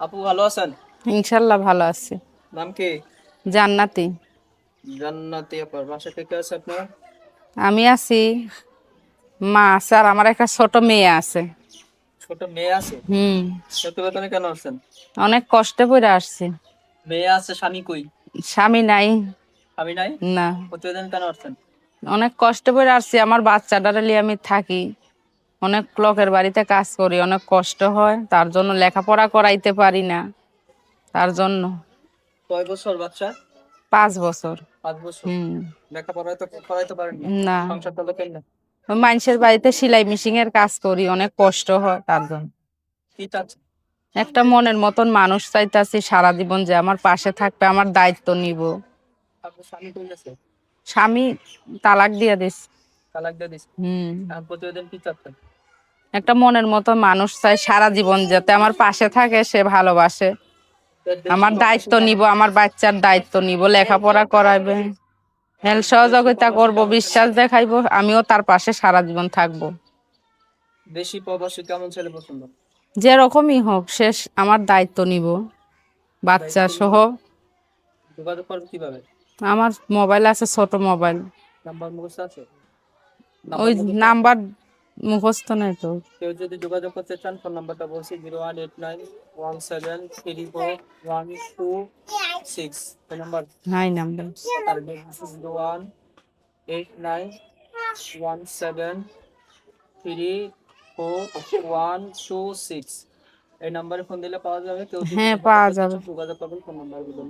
আপু ভালো আছেন? ইনশাল্লাহ ভালো আছি। নাম কি? জান্নাতি। জান্নাতি আপার বাসা থেকে আছে আপনার? আমি আছি, মা আছে, আর আমার একটা ছোট মেয়ে আছে। ছোট মেয়ে আছে? হুম। প্রতিবেদনে কেন আসছেন? অনেক কষ্টে পড়ে আসছি। মেয়ে আছে, স্বামী কই? স্বামী নাই। স্বামী নাই? না। প্রতিবেদন কেন আসছেন? অনেক কষ্টে পড়ে আসছি, আমার বাচ্চাটারে নিয়ে আমি থাকি। অনেক লোকের বাড়িতে কাজ করি, অনেক কষ্ট হয়, তার জন্য লেখাপড়া করাইতে পারি না, তার জন্য। কয় বছর বাচ্চা? 5 বছর। 5 বছর? হুম। লেখাপড়া তো করাইতে পারেন না? না। সংসার চালাতে পারেন না? মানুষের বাড়িতে সেলাই মেশিন এর কাজ করি, অনেক কষ্ট হয় তার জন্য। কি চাচ্ছেন? একটা মনের মতন মানুষ চাইতাছি সারা জীবন, যে আমার পাশে থাকবে, আমার দায়িত্ব নিব। আপনার স্বামী কই গেছে? স্বামী তালাক দিয়ে দিস। তালাক দিয়ে দিছে? হুম। এখন প্রতিবেদন কি চাচ্ছেন? একটা মনের মতো মানুষ চাই সারা জীবন, যাতে আমার পাশে থাকে, সে ভালোবাসে, দেশি আমার দায়িত্ব প্রবাসী কেমন? নিব, আমার বাচ্চার দায়িত্ব নিব, লেখাপড়া করাইবে, হেল্প দেশি সহযোগিতা প্রবাসী করব, কেমন ছেলে? বিশ্বাস দেখাইবো, আমিও তার পাশে সারা জীবন থাকবো। দেশি প্রবাসী কেমন ছেলে পছন্দ? যেরকমই হোক, শেষ আমার দায়িত্ব নিব, বাচ্চা দায়িত্ব সহ। নিবেন? যোগাযোগ করবেন কিভাবে? আমার মোবাইল আছে, ছোট মোবাইল। নাম্বার মুখস্থ আছে? ওই নাম্বার মুখস্থ আছে? নাম্বার মুখস্থ নাই তো। কেউ যদি যোগাযোগ করতে চান, ফোন নাম্বারটা বলছি, 0189171326। এই নাম্বার? নাই নাম্বার। আর 0189171326। এই নাম্বারে ফোন দিলে পাওয়া যাবে। কেউ যদি হ্যাঁ, যোগাযোগ পাওয়া করতে যাবে। চান যোগাযোগ করবেন, ফোন নাম্বার দিবেন।